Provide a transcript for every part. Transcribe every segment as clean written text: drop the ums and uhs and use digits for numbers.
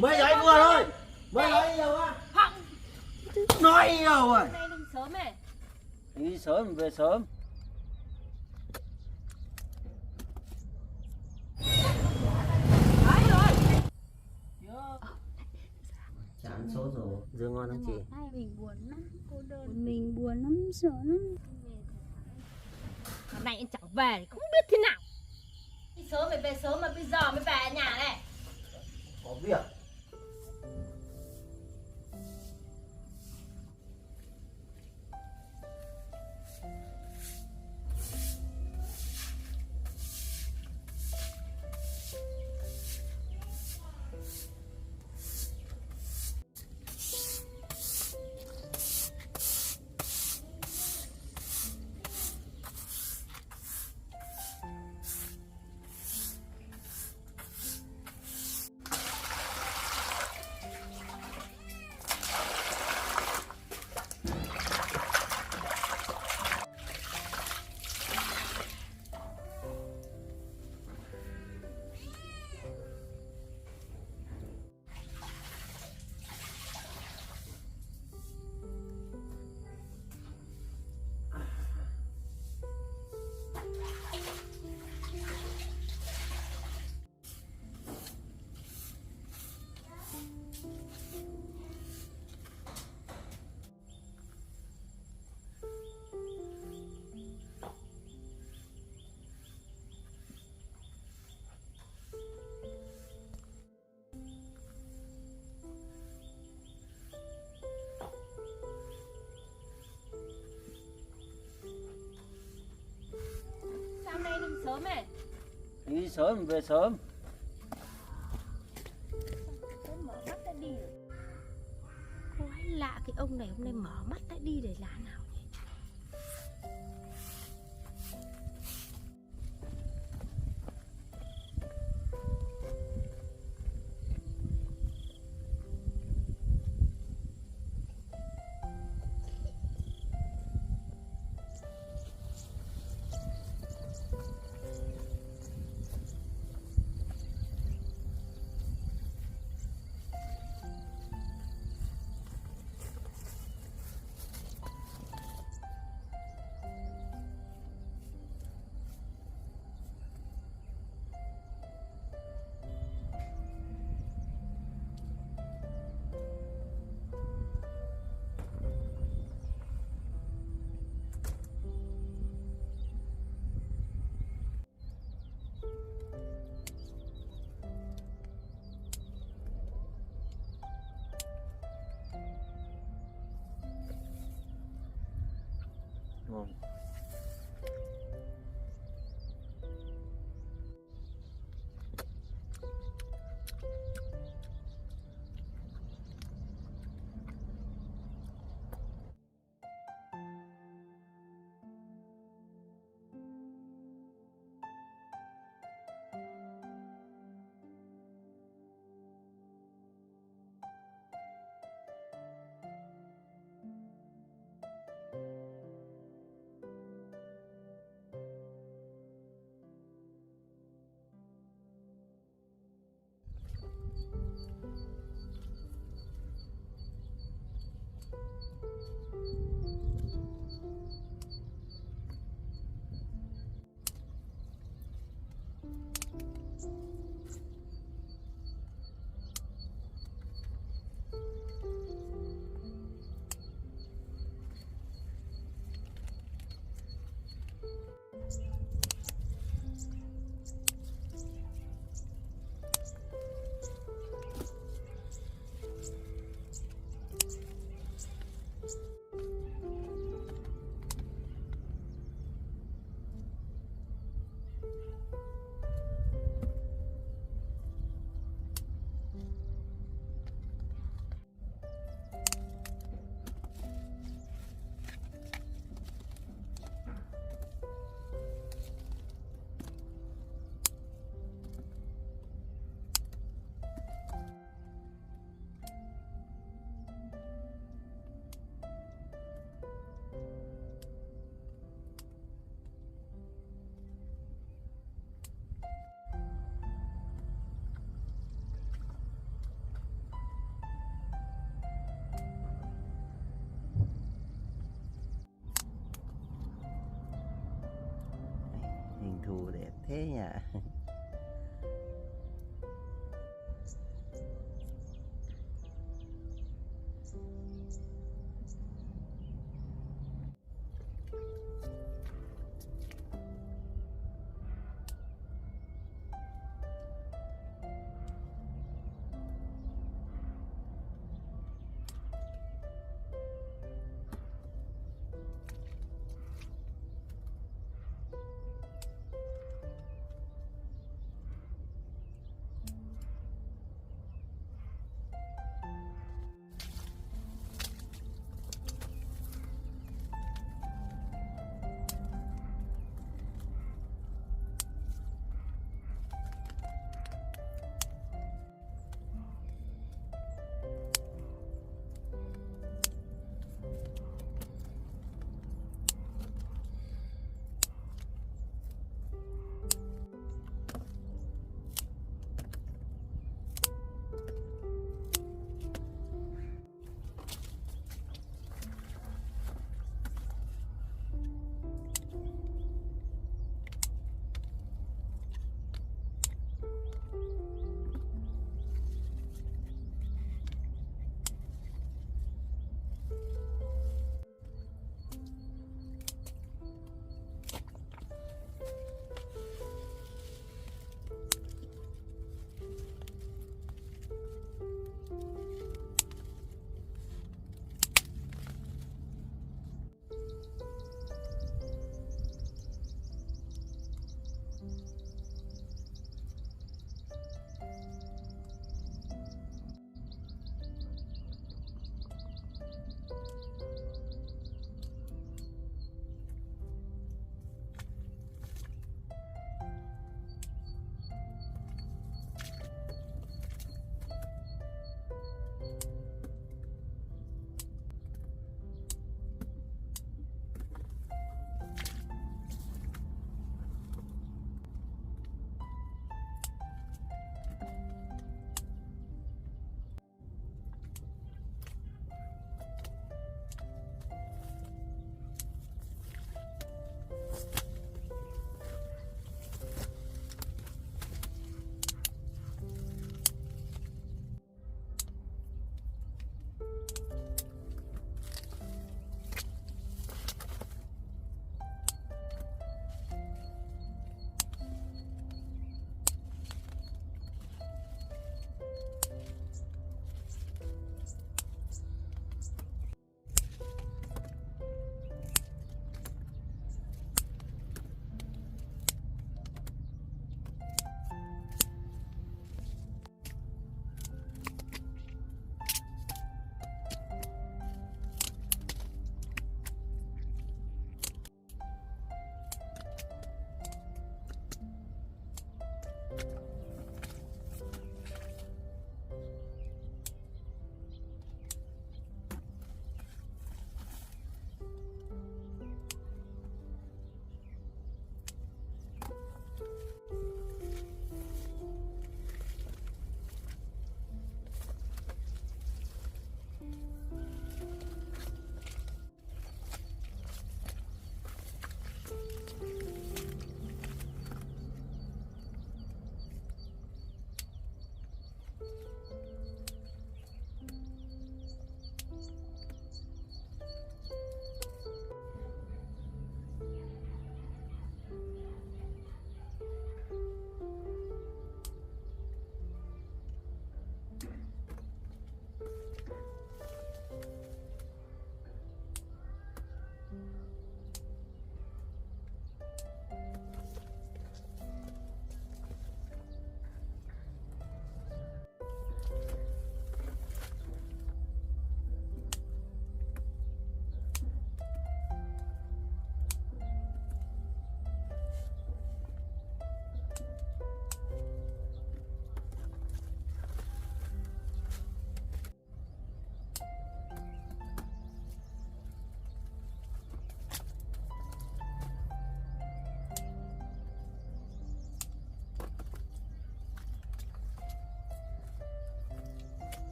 Mới lấy vừa thôi. Mới lấy đâu á. Nói nhiều rồi. Hôm nay đi sớm này. Đi sớm về sớm. Đấy rồi. Chán số rồi. Dương ngon không chị? Nay mình buồn lắm, cô đơn. Mình buồn lắm, sợ lắm. Hôm nay anh chẳng về, không biết thế nào. Đi sớm phải về sớm mà bây giờ mới về nhà này. Có việc. Sao hôm nay đi sớm này? Đi sớm về sớm. Tôi mở mắt đã đi rồi. Cô hay lạ cái ông này hôm nay mở mắt đã đi để là nào nhỉ? Ngon. thế nhỉ.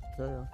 rồi chơi rồi.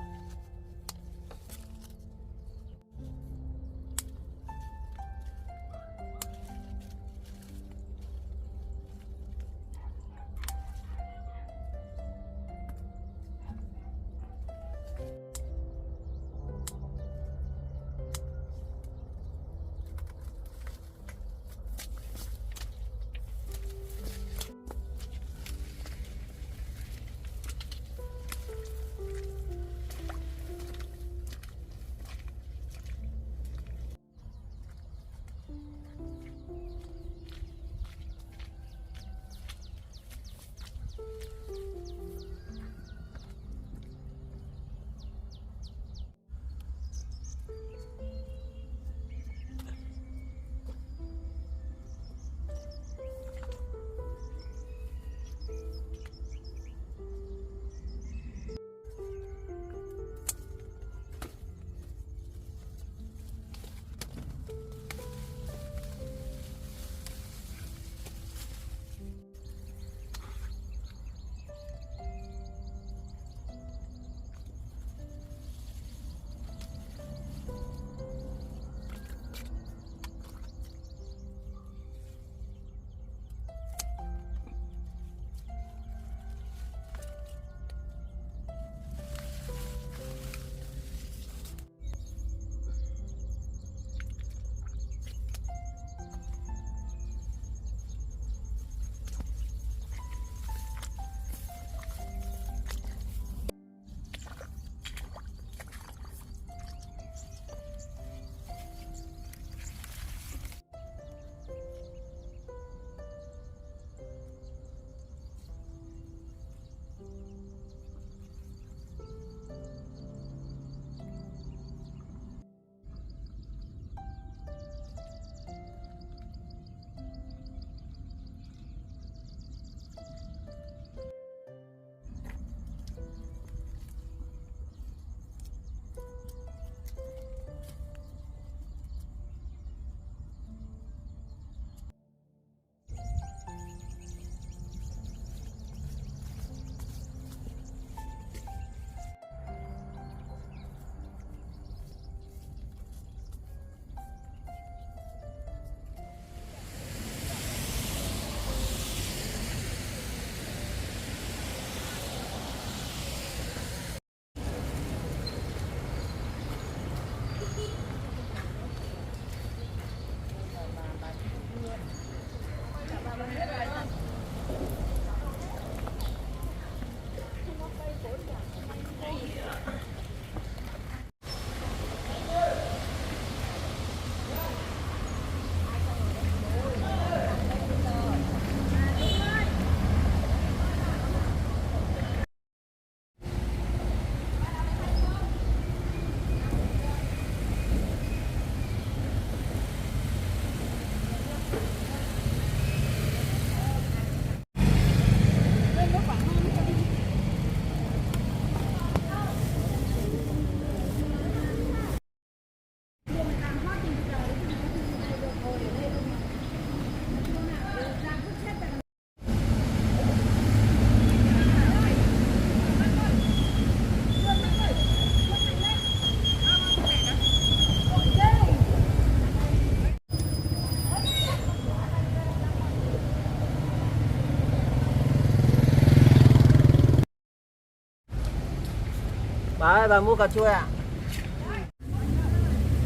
Bà ơi, bà mua cà chua ạ?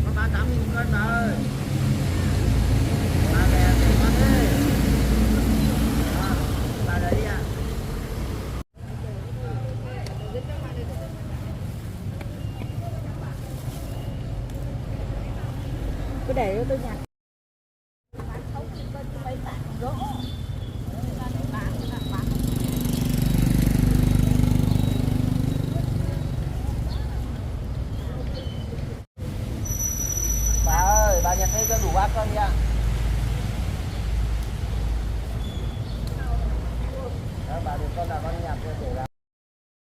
Có 38.000 cân bà ơi. Bà bè thì con ơi. Bà lấy đi ạ. Cứ để cho tôi nhặt. Bà ơi, bà nhặt thêm cho đủ 3 cân nha. Đó, bà được cân nào con nhặt cho để bà.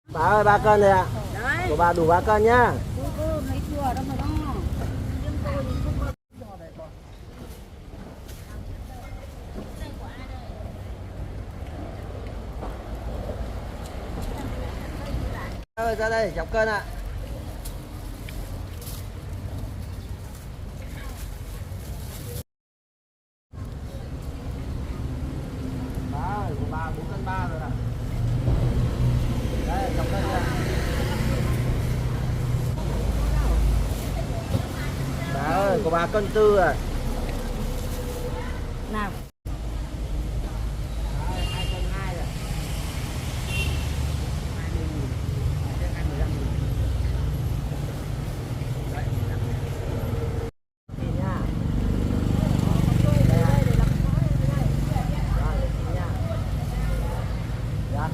Bà ơi, 3 cân rồi ạ. Đấy. Của bà đủ 3 cân nhá. Cô mấy chùa đâu mà đó. ơi ra đây chọc cân ạ. Bác ơi, của bà 4,3 cân rồi ạ. Đây chọc cân ạ. Bà ơi, của bà 1,4 cân à. Nào. 2,2 rồi. 20.000. 15.000. Đấy, 15.000. Đi nha. Đây ạ. Rồi, đi nha. Dạ.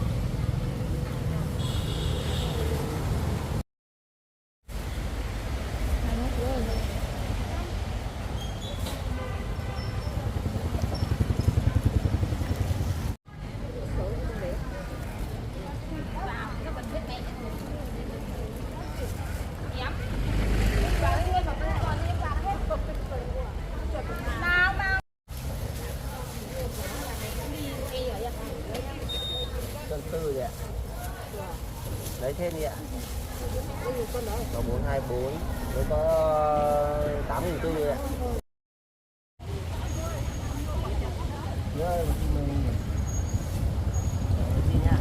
Cân tư vậy ạ. Lấy thêm đi ạ. Có 424 với có 8.400 rồi ạ. Rồi mình đi nha.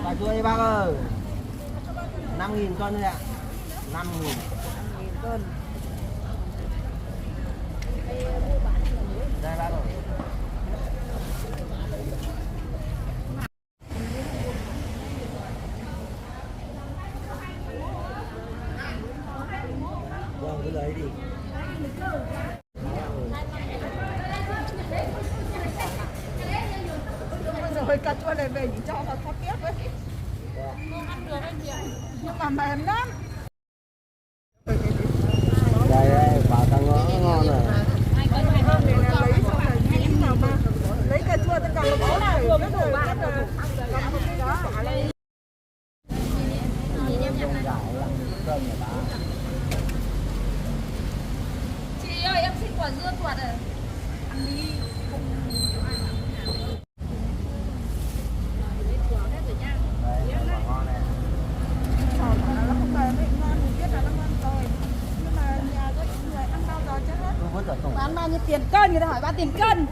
Bà chua đi bác ơi. 5.000 cân thôi ạ. 5.000 cân. Đây bác ơi. Vâng, cứ lấy đi. Rồi cà chua này về chỉ cho vào kho tiếp ấy. Nhưng mà mềm lắm. Đây đây, quả cà ngõ ngon rồi. Hôm này là lấy xong là nhúng vào mà. Lấy cà chua tất cả nó bó này. Rất là cầm một cái đó. Chị ơi, em xin quả dưa tuột à? Ăn đi. Nó không mềm ấy, ngon mình biết là nó ngon rồi. Nhưng mà nhà có ít người ăn bao giờ chứ hết. Bán bao nhiêu tiền cân, người ta hỏi bao tiền cân.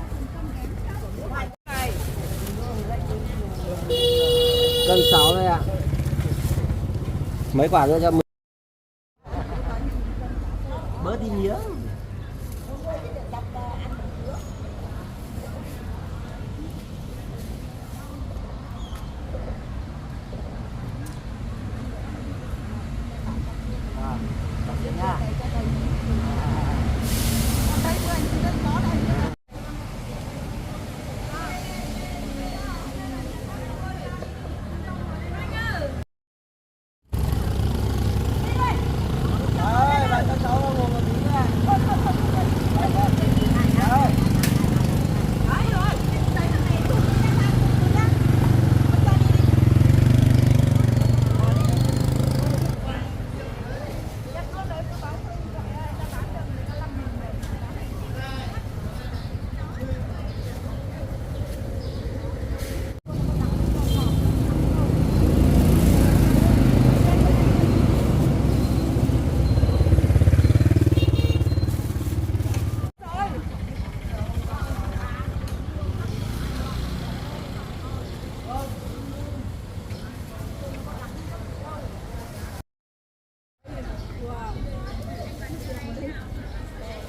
Cân 6 thôi ạ. Mấy quả nữa cho mình. Bớt đi miếng. Cảm ơn nha.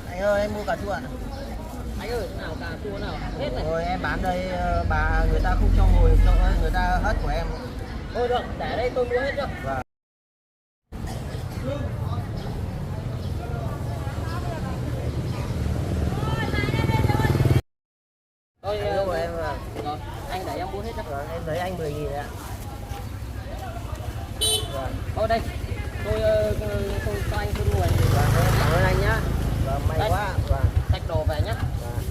Anh ơi, em mua cà chua ạ. Anh ơi, nào cà chua nào hết này. Rồi em bán đây, bà người ta không cho ngồi chỗ người ta hết của em. Thôi được, để đây tôi mua hết được. Vâng. Thôi Anh của em à. rồi, anh để em mua hết cho. Vâng, em lấy anh 10.000 đấy ạ. Vâng. Thôi đây, tôi cho anh tôi mua này. Vâng, cảm ơn anh nhá. Vâng, may Đây. quá. Vâng. Tách đồ về nhá. Vâng.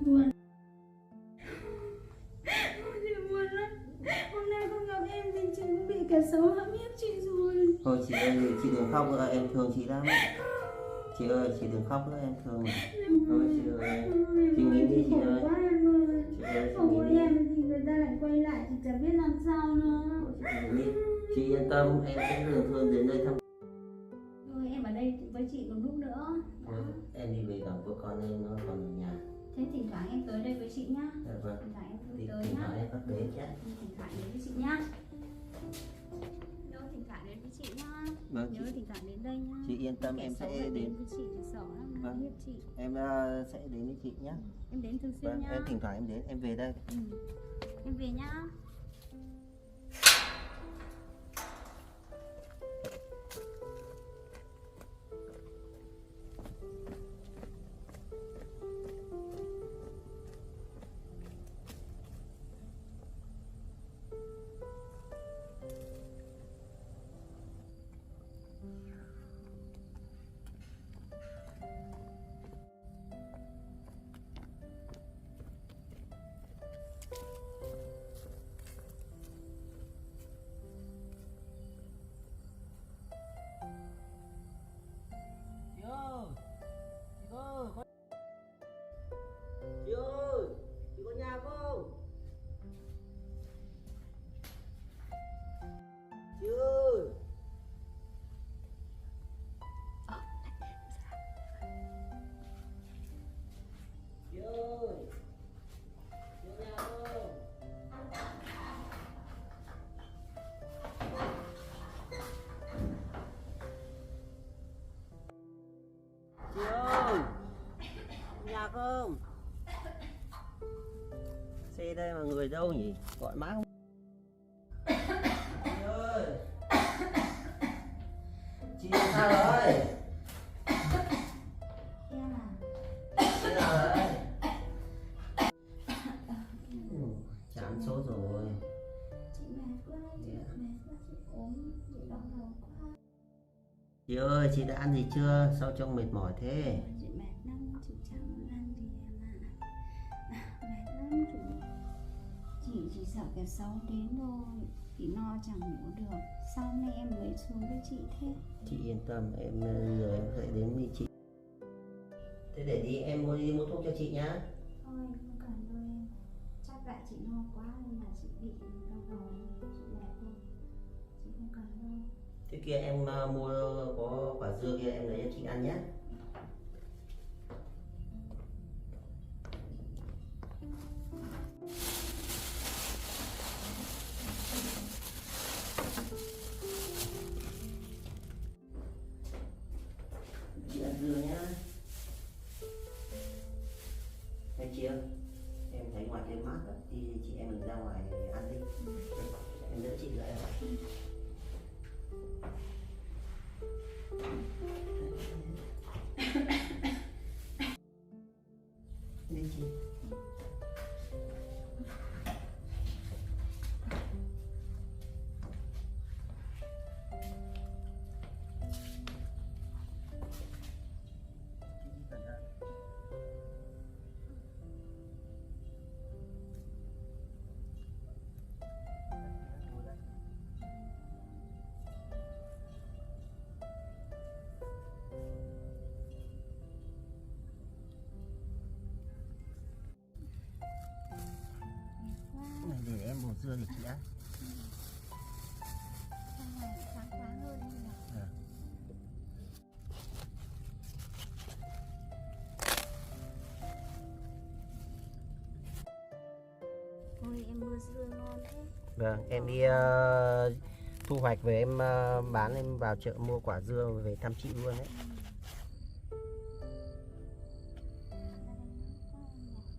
Buồn. Chị buồn lắm. Hôm nay không gặp em thì chị cũng bị kẻ xấu hãm hiếp chị rồi. Thôi chị ơi, chị đừng khóc nữa, em thương chị lắm. Chị ơi, chị đừng khóc nữa, em thương mà. Thôi chị ơi, chị nghĩ đi chị ơi. Quá em ơi. Chị ơi, Không chị có nghĩ đi. em thì người ta lại quay lại, chị chẳng biết làm sao nữa. Chị nghĩ đi. Chị yên tâm, em sẽ thường thường đến đây thăm. Thôi em ở đây với chị một lúc nữa. Thôi, em đi về gặp vợ con em, nó còn ở nhà. Thế thỉnh thoảng em tới đây với chị nhá. Dạ vâng. Thỉnh thoảng em Thì tới thỉnh nhá. thoảng em bắt đến nhé. Thỉnh thoảng đến với chị nhá. Nhớ thỉnh thoảng đến với chị nhá. Vâng, Nhớ thỉnh thoảng đến đây nhá. chị yên tâm, Kẻ em xấu sẽ lại đến. với chị thì sợ lắm, nó Vâng. hiếp chị. Em sẽ đến với chị nhé. Em đến thường xuyên Vâng, nhá. em thỉnh thoảng em đến, em về đây. Em về nhá. Chị ơi, chị ơi, chị ơi, chị có nhà không? Chị ơi. Chị ơi, chị có nhà không? Chị ơi, nhà không? Xe đây mà người đâu nhỉ? Gọi mãi không? Chị ơi, chị sao rồi? Em à. Chị nào đấy? Chán số rồi. Chị mệt quá, chị mệt quá, chị ốm, chị đau đầu quá. Chị ơi, chị đã ăn gì chưa? Sao trông mệt mỏi thế? Chị mệt lắm, chị chẳng muốn ăn gì em ạ. Mệt lắm chị chỉ sợ kẻ xấu đến thôi. Chị no chẳng ngủ được. Sao hôm nay em mới xuống với chị thế? Chị yên tâm, em giờ em sẽ đến với chị. Thế để đi, em đi mua thuốc cho chị nhá. Thôi không cần đâu em. Chắc tại chị no quá nên là chị bị đau đầu. Chị mệt thôi. Chị không cần đâu. Thế kia em mua có quả dưa kia em lấy cho chị ăn nhé. Chị ăn dưa nhá. Em chị ơi, em thấy Đi chị. Này để em bột dưa thì chị á. Trong này sáng sáng hơn như là ôi em mua dưa ngon thế. Vâng, em đi thu hoạch về em bán, em vào chợ mua quả dưa về thăm chị luôn đấy.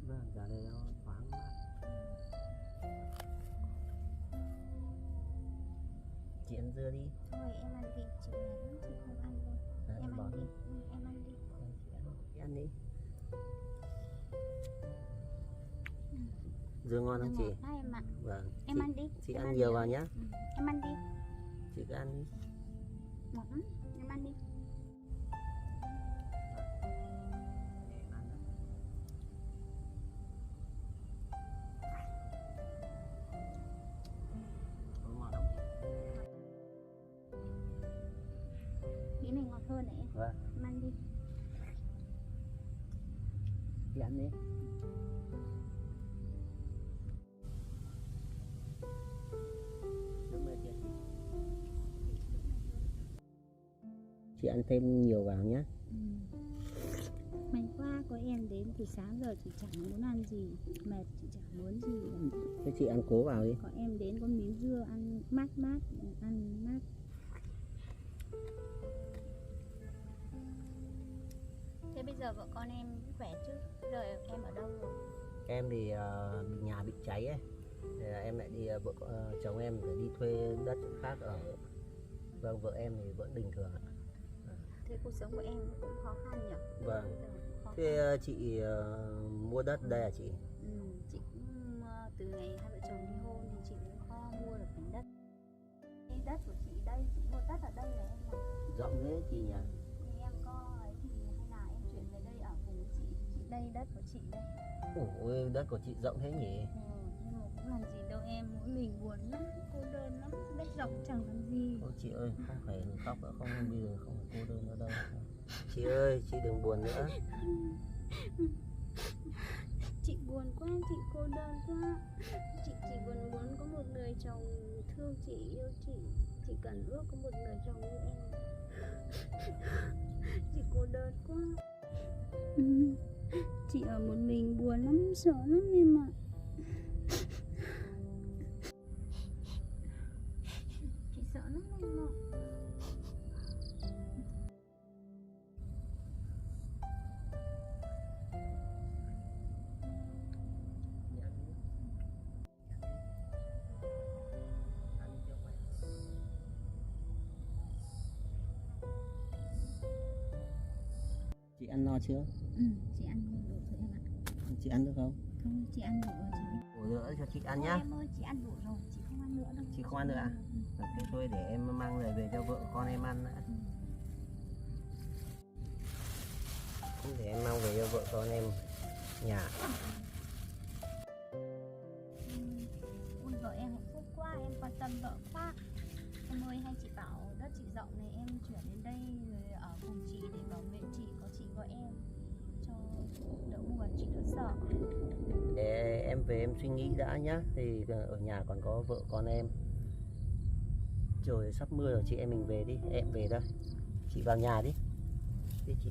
Vâng, giờ đây nó thoáng mát. Chị ăn dưa đi. Thôi em ăn thịt chị này lắm chị không ăn đâu. Đấy, Em bỏ ăn đi. đi. Em ăn đi. Chị ăn đi. Dưa ngon không chị? Ngọt quá em ạ. Vâng. Em ăn đi. Chị Em ăn nhiều vào nhá. Em ăn đi. Chị cứ ăn đi. Ngọt lắm. Em ăn đi. Cái này ngọt hơn này em. Vâng. Em ăn đi. Chị ăn đi. Chị ăn thêm nhiều vào nhé. May quá có em đến từ sáng giờ chị chẳng muốn ăn gì, mệt chị chẳng muốn gì cả. Thế chị ăn cố vào đi. Có em đến có miếng dưa ăn mát mát, ăn mát. Thế bây giờ vợ con em khỏe chứ? Giờ em ở đâu rồi? Em thì nhà bị cháy ấy. Thì em lại đi chồng em phải đi thuê đất khác ở. Vâng, vợ em thì vẫn bình thường ạ. Thế cuộc sống của em cũng khó khăn nhỉ? Vâng. Bây giờ cũng khó Thế chị mua đất đây à chị? chị cũng từ ngày hai vợ chồng ly hôn thì chị cũng khó mua được mảnh đất. Cái đất của chị đây, chị mua đất ở đây này em này. Rộng thế chị nhỉ? Thì em có ấy thì hay là em chuyển về đây ở cùng với chị. Đây đất của chị đây. Ôi, đất của chị rộng thế nhỉ? Nhưng mà cũng làm gì đâu em, mỗi mình buồn lắm, cô đơn lắm, đất rộng chẳng làm gì. Ôi chị ơi, không phải khóc nữa, không, bây giờ không phải cô đơn nữa đâu. Chị ơi, chị đừng buồn nữa. Chị buồn quá, chị cô đơn quá. Chị chỉ muốn có một người chồng thương chị, yêu chị. Chị cần ước có một người chồng như em. Chị cô đơn quá. Chị ở một mình buồn lắm, sợ lắm em ạ. Chị sợ lắm em ạ. Chị ăn no chưa? Chị ăn đủ rồi em ạ. Chị ăn được không? Không, chị ăn đủ rồi chị. Ủa nữa cho chị ăn Thôi nhá. em ơi, chị ăn đủ rồi, chị không ăn nữa đâu. Chị không ăn nữa à? Thế thôi để em mang về cho vợ con em ăn đã. Để em mang về cho vợ con em nhà. Ui vợ em hạnh phúc quá, em quan tâm vợ quá. Em ơi, hay chị bảo đất chị rộng này em chuyển đến đây rồi ở cùng chị để bảo vệ chị, có chị có em cho đỡ buồn, chị đỡ sợ. Để em về em suy nghĩ đã nhá. Thì ở nhà còn có vợ con em. Trời sắp mưa rồi, chị em mình về đi. Em về đây. Chị vào nhà đi. Đi chị.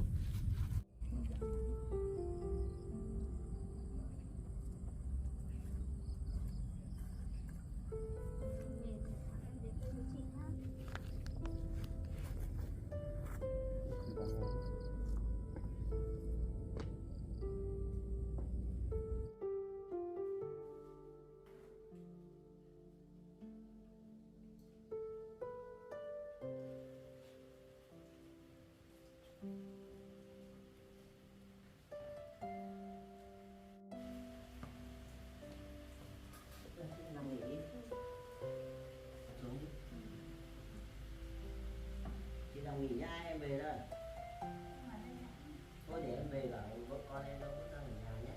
đây là vợ con em nó vẫn đang ở nhà nhé.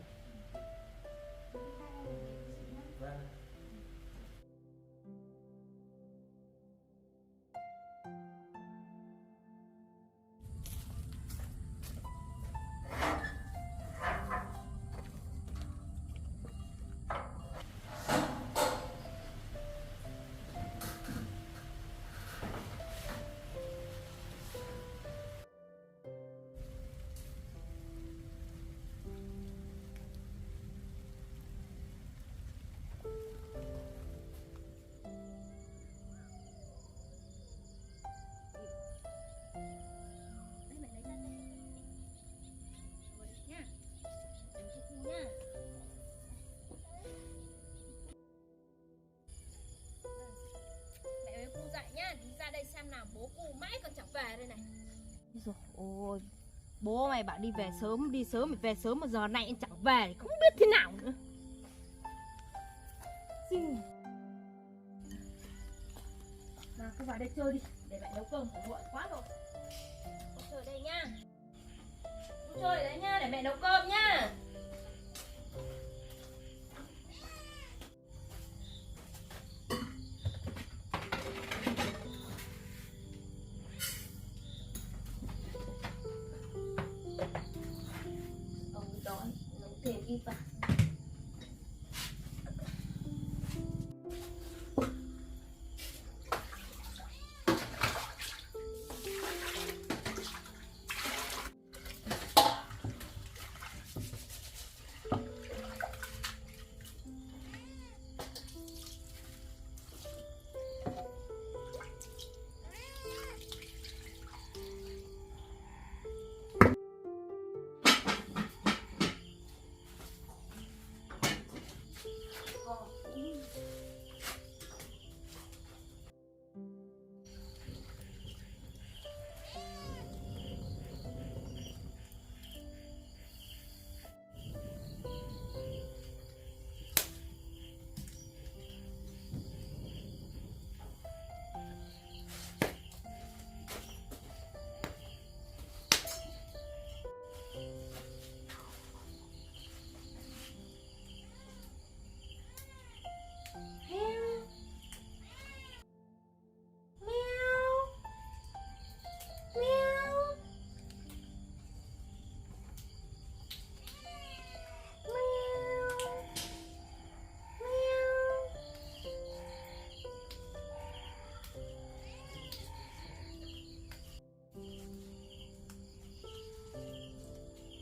Vâng. Đấy, mẹ lấy ra đây. Ngồi đây nhá. Đừng cho cu nhá. Mẹ với cu dậy nhá, đi ra đây xem nào, bố cu mãi còn chẳng về đây này. Rồi, ôi, bố mày bảo đi về sớm, đi sớm mày về sớm mà giờ này anh chẳng về, không biết thế nào nữa. Xin. Nào, cứ vào đây chơi đi, để mẹ nấu cơm, muộn quá rồi. Cu chơi ở đây nhá. Cu chơi ở đấy nhá, để mẹ nấu cơm nhá. Ông đón nấu thêm ít vào.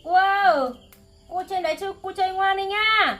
Wow, cô trên đấy chứ, cô chơi ngoan đi nha.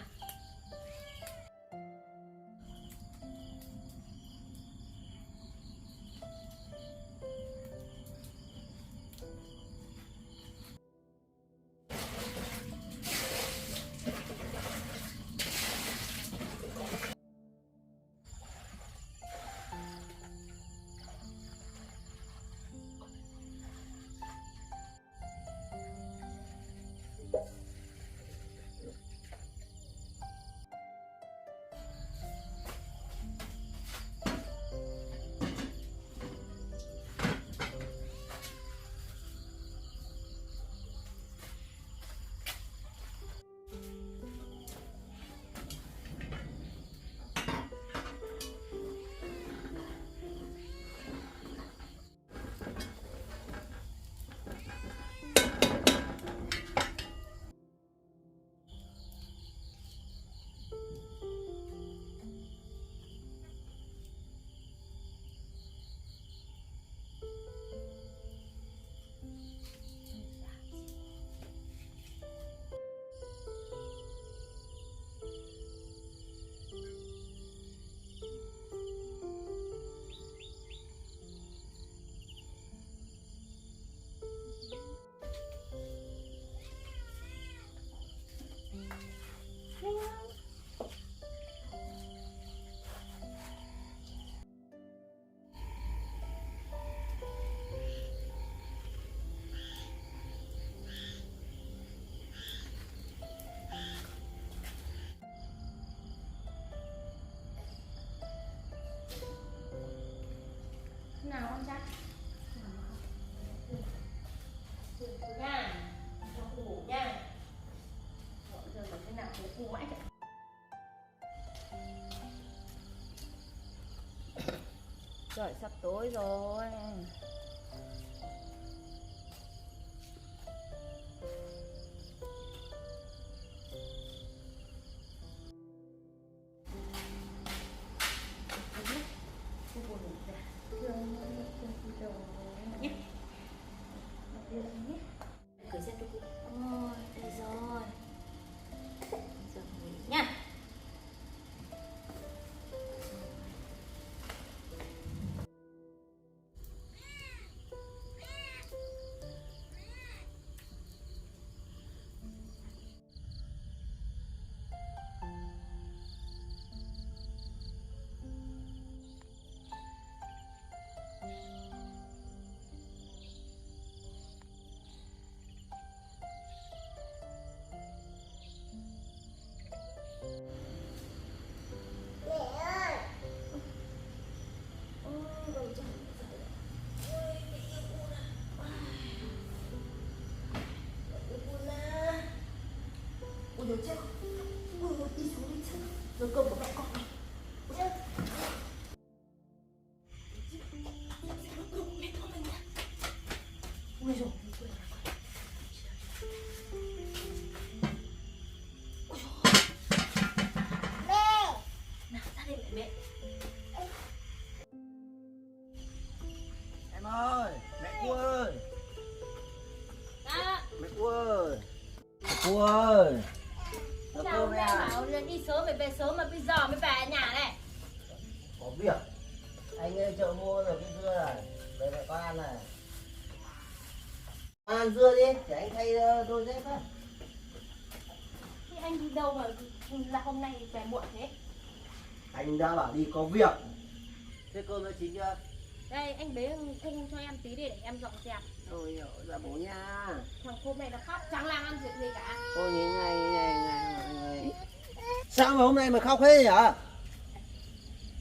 cu mãi chẳng. Trời sắp tối rồi. Cười xem cho cô. Ôi, đây rồi. Giờ nghỉ nha. Ôi trời chết. Ôi đi xuống đi chết. Rồi cơm của mẹ con này. Ôi trời. Ôi trời. Nào ra đây mẹ. Em ơi, mẹ Cua ơi, Đó. mẹ Cua ơi, mẹ Cua ơi. Nấu Sao cơm hôm đây nay à? bảo là đi sớm phải về sớm mà bây giờ mới về nhà này. Có việc. Anh lên chợ mua rồi cái dưa này, về mẹ con ăn này. Con ăn dưa đi, để anh thay đôi dép á. Thế anh đi đâu mà là hôm nay về muộn thế? Anh đã bảo đi có việc. Thế cơm đã chín chưa? Đây anh bế cung cho em tí đi để em dọn dẹp. Ôi dồi, dạ bố nha. Thằng cô này nó khóc chẳng làm ăn chuyện gì cả. Ôi nhìn này. Sao mà hôm nay mà khóc thế nhỉ?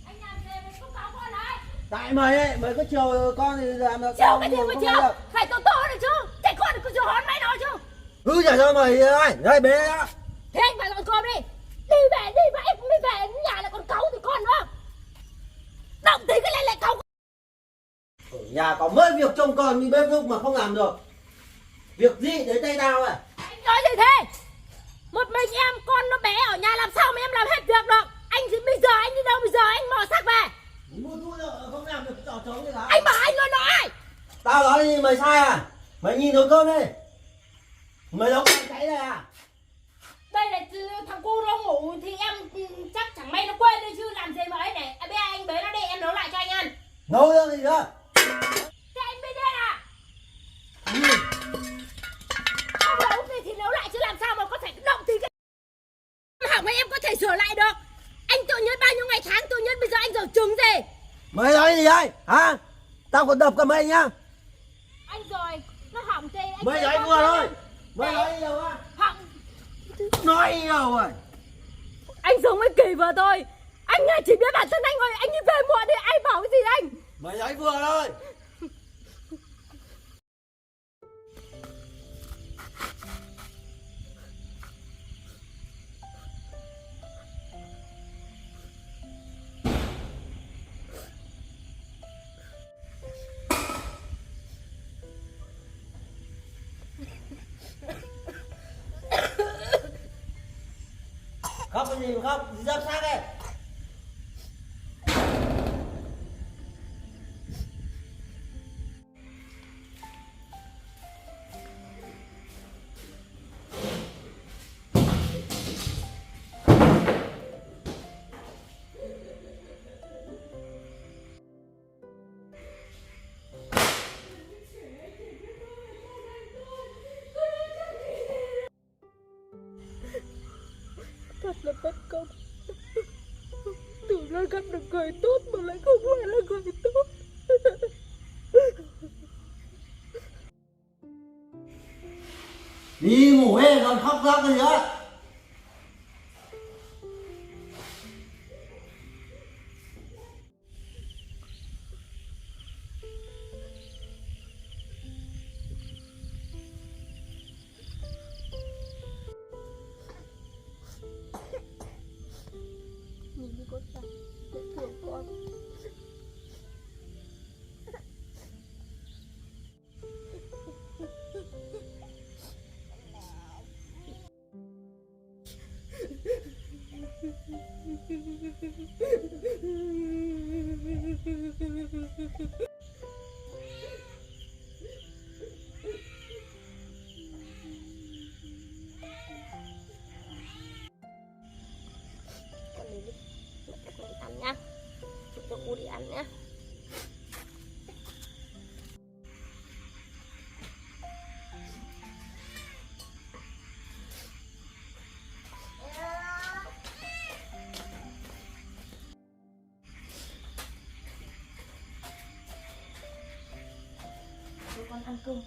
Anh làm gì mà không cáo con đấy? Tại mày ấy, mày có chiều con thì làm được. Chiều cái gì mà chiều? Phải to to được chứ. Trẻ con thì cứ chiều hón máy nó chứ. Cứ trả cho mày đây, đây bế đó. Thế anh phải dọn cơm đi. Đi về em mới về nhà lại còn cáu thì con nữa. Động tí cái lại cáu. Ở nhà có mấy việc trông con như bếp núc mà không làm được. Việc gì đến tay tao à? Anh nói gì thế? Một mình em con nó bé ở nhà làm sao mà em làm hết việc được? Anh thì bây giờ anh đi đâu bây giờ anh mò xác về? Mua thuốc rồi không làm được trò trống gì cả. Anh bảo anh nói ai? Tao nói gì mày sai à? Mày nhìn nấu cơm đi. Mày nấu cơm cháy đây à? Đây là thằng cu nó ngủ thì em chắc chẳng may nó quên đi chứ làm gì mà ấy này. Bây giờ anh bế nó đi em nấu lại cho anh ăn. Nấu ra gì nữa? Thế anh biết điên à? Không nấu gì thì nấu lại chứ làm sao mà có thể động thì cái hỏng ấy em có thể sửa lại được. Anh tự nhiên bao nhiêu ngày tháng tự nhiên bây giờ anh dở trứng gì? Mày nói gì đây? Hả? Tao còn đập cả mày nhá. Anh rồi, nó hỏng thì anh Mày sẽ nói có vừa tiền. thôi. Mày nói nhiều á. Hỏng. Nói nhiều rồi. Anh sống với kỳ vừa thôi. Anh chỉ biết bản thân anh rồi, anh đi về muộn thì ai bảo cái gì anh? Mày nói vừa thôi. Khóc cái gì mà khóc, dâm xác đi. Thật là bất công. Tưởng là gặp được người tốt mà lại không phải là người tốt. Đi ngủ đi, còn khóc lóc cái gì nữa. Con đi đi, mẹ cho con đi ăn nhá. Cho cô đi ăn nhá. Con ăn cơm.